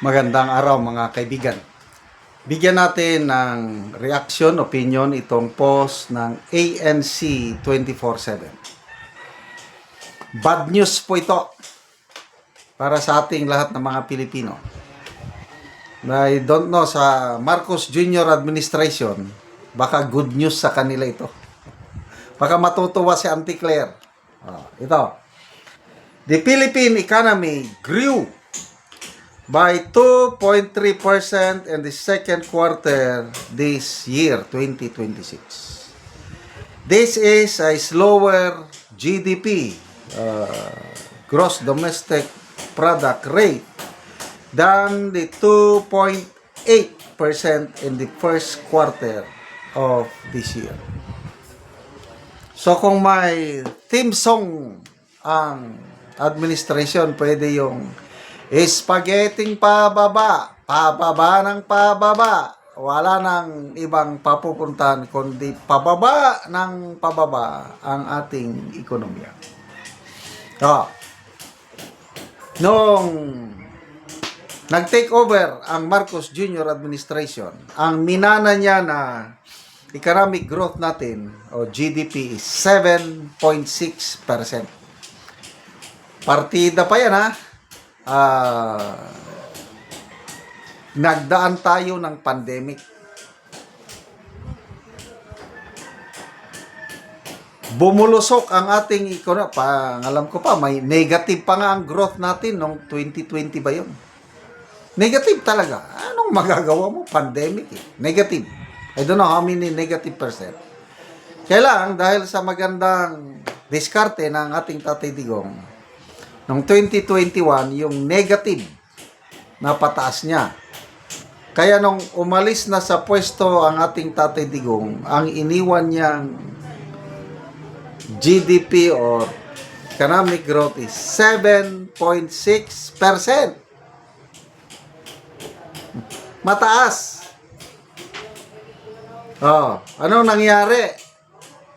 Magandang araw mga kaibigan. Bigyan natin ng reaction, opinion itong post ng ANC 24/7. Bad news po ito para sa ating lahat ng mga Pilipino. I don't know, sa Marcos Jr. administration, baka good news sa kanila ito. Baka matutuwa si Auntie Claire. Ito. The Philippine economy grew by 2.3% in the second quarter this year, 2026. This is a slower GDP, gross domestic product rate, than the 2.8% in the first quarter of this year. So kung may theme song ang administration, pwede yung spaghetti pababa, pababa ng pababa. Wala nang ibang papupuntahan kundi pababa ng pababa ang ating ekonomiya. Nung nag-take over ang Marcos Jr. administration, ang minana niya na economic growth natin o GDP is 7.6%. Partida pa yan, ha? Nagdaan tayo ng pandemic. Bumulusok ang ating ekonomiya. Alam ko pa, may negative pa nga ang growth natin noong 2020 ba yun? Negative talaga. Anong magagawa mo? Pandemic eh. Negative. I don't know how many negative percent. Kaya lang, dahil sa magandang diskarte ng ating Tatay Digong, noong 2021, yung negative na pataas niya. Kaya nung umalis na sa pwesto ang ating Tatay Digong, ang iniwan niyang GDP or economic growth is 7.6%. Mataas. Anong nangyari?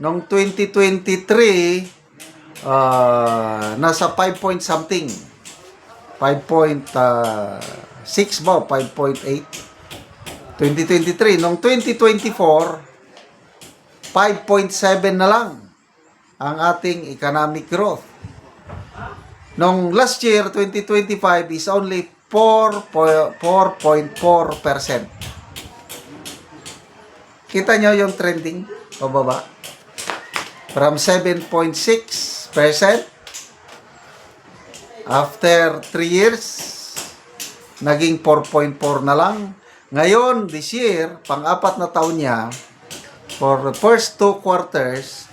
Noong 2023, nasa 5 point something. 5.6 ba? 5.8. 2023. Noong 2024, 5.7 na lang ang ating economic growth. Noong last year, 2025, is only 4.4%. Kita nyo yung trending pababa? From 7.6%, after 3 years, naging 4.4 na lang. Ngayon, this year, pang-apat na taon niya, for the first 2 quarters,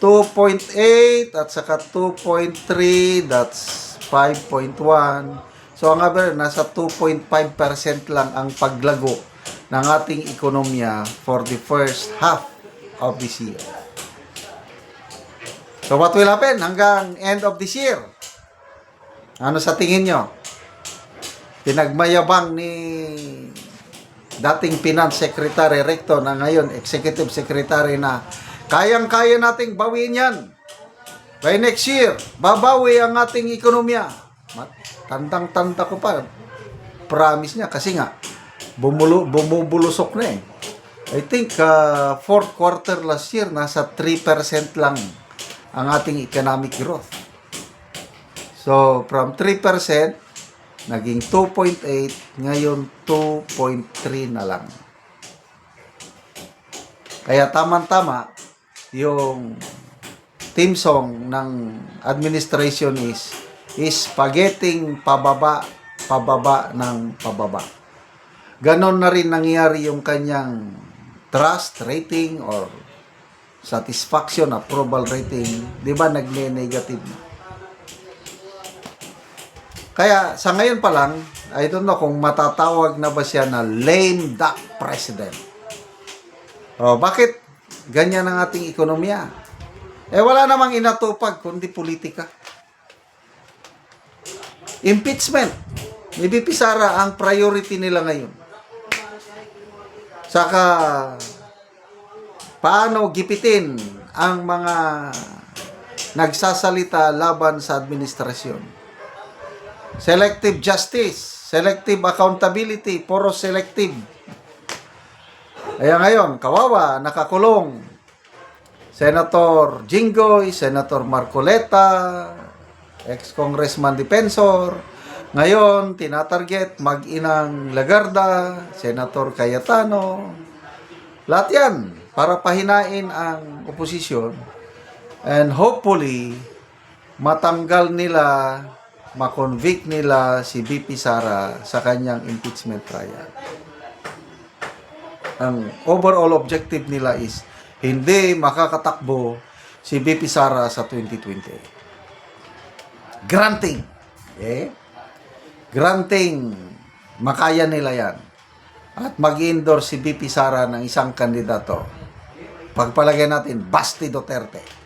2.8 at saka 2.3, that's 5.1. So, ang average, nasa 2.5% lang ang paglago ng ating ekonomiya for the first half of this year. So, what will happen hanggang end of this year? Ano sa tingin nyo? Pinagmayabang ni dating Finance Secretary Recto na ngayon Executive Secretary na kayang-kaya nating bawiin yan. By next year, babawi ang ating ekonomiya. Tandang-tanda ko pa. Promise niya kasi nga, bumubulusok na eh. I think fourth quarter last year, nasa 3% lang ang ating economic growth. So, from 3%, naging 2.8, ngayon 2.3 na lang. Kaya tamang-tama, yung theme song ng administration is spaghetti pababa, pababa ng pababa. Ganon na rin nangyari yung kanyang trust rating or satisfaction, approval rating, di ba nagne-negative na. Kaya sa ngayon pa lang, I don't know kung matatawag na ba siya na lame duck president. Bakit ganyan ang ating ekonomiya? Wala namang inatupag kundi politika. Impeachment. Ni VP Sara ang priority nila ngayon. Saka paano gipitin ang mga nagsasalita laban sa administrasyon. Selective justice, selective accountability, puro selective. Kaya ngayon, kawawa, nakakulong. Senator Jinggoy, Senator Marcoleta, ex-congressman Defensor. Ngayon, tinatarget mag-inang Lagarda, Senator Cayetano. Lahat yan para pahinain ang oposisyon. And hopefully, matanggal nila, makonvict nila si VP Sara sa kanyang impeachment trial. Ang overall objective nila is hindi makakatakbo si VP Sara sa 2020. Granting. Okay? Granting, makaya nila yan. At mag-endorse si VP Sara ng isang kandidato. Pagpalagay natin, Basti Duterte.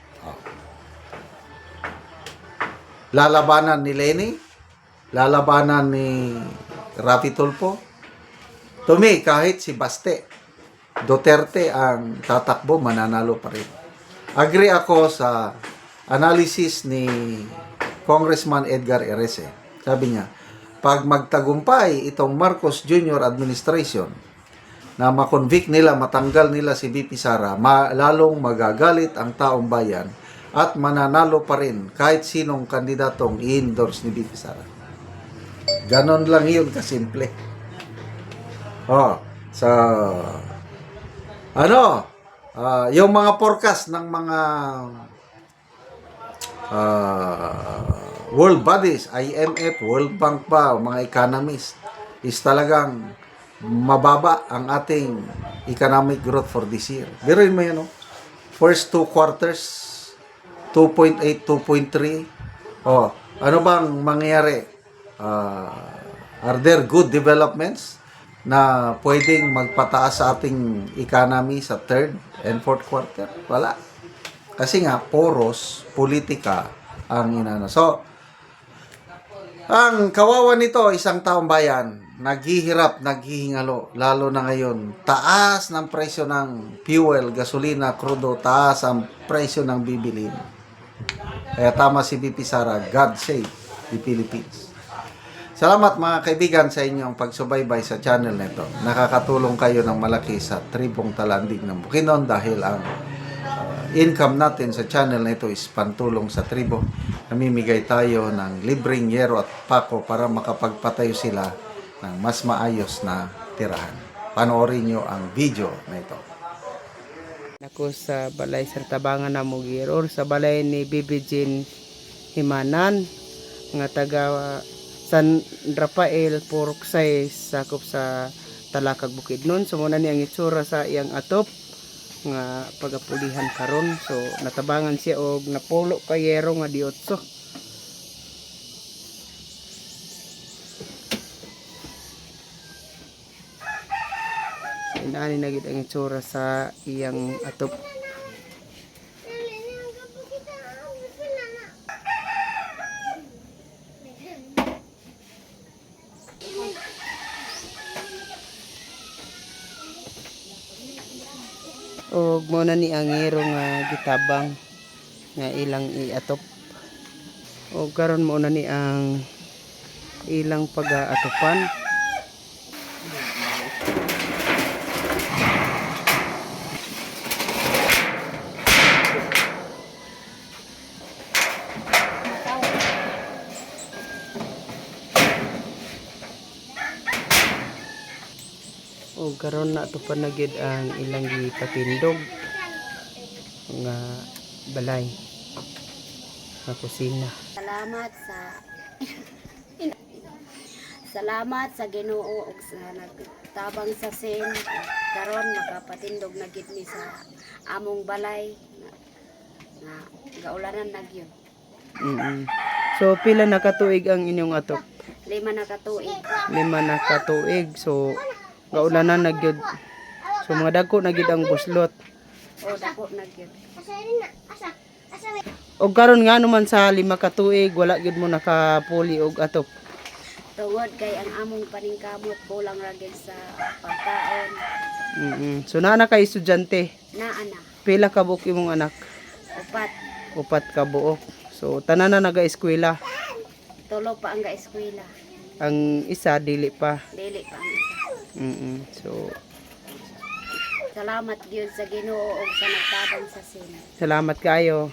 Lalabanan ni Leni, lalabanan ni Rafi Tulfo. To me, kahit si Baste Duterte ang tatakbo, mananalo pa rin. Agree ako sa analysis ni Congressman Edgar Erese. Sabi niya, pag magtagumpay itong Marcos Jr. administration na makonvict nila, matanggal nila si VP Sara, lalong magagalit ang taong bayan at mananalo pa rin kahit sinong kandidatong i-endorse ni VP Sara. Ganon lang yun kasimple. So, yung mga forecast ng mga world bodies, IMF, World Bank pa, mga economists, is talagang mababa ang ating economic growth for this year. Biruin mo yan, no? First 2 quarters, 2.8, 2.3. Ano bang mangyayari? Are there good developments na pwedeng magpataas sa ating economy sa 3rd and 4th quarter? Wala. Kasi nga, poros, politika ang inano. So, ang kawawa nito, isang taong bayan, naghihirap, naghihingalo, lalo na ngayon, taas ng presyo ng fuel, gasolina, crudo, taas ang presyo ng bibilin. Kaya tama si VP Sara, God save the Philippines. Salamat mga kaibigan sa inyong pagsubaybay sa channel nito. Nakakatulong kayo ng malaki sa tribong talandig ng Bukidnon dahil ang income natin sa channel na ito is pantulong sa tribo. Namimigay tayo ng libreng yero at pako para makapagpatayo sila ng mas maayos na tirahan. Panoorin nyo ang video na ito. Ako sa balay sa tabangan na Mugiror, sa balay ni Bibijin Himanan, nga taga San Rafael, Poroksay, sakop sa Talakag Bukidnon. So muna ni ang itsura sa iyang atop nga pagapulihan karon. So natabangan siya og napulo ka yero nga diotso. Inaani na gid ang itsura sa iyang atop. Og muna ni ang hero nga gitabang nga ilang iatop. Og karon muna ni ang ilang pag-aatopan. O karon na to pa na gid ang ilang gipatindog nga balay nga kusina. Salamat sa Ginoo ug sa nagtabang sa sin karon makapatindog na gid mi sa among balay nga gaulanan na gyud. So pila na katuig ang inyong atop? 5 na katuig. 5 na katuig. So gaulanan na gyud. So mga dagko na gyud ang buslot. O dako na gyud. Og karon nga naman sa 5 katuig wala gyud mo nakapuli og atop. Tungod kay ang among paningkamot kulang ra gyud sa pagkaon. So naa na kay estudyante. Naa na. Pila ka buok imong anak? 4. 4 ka buok. So tanan na naga-eskwela. tulo pa ang ga-eskwela. Ang isa dili pa. Dili pa ang isa. So Salamat gyud sa Ginoo ug sa nagtabang sa sin. salamat kayo.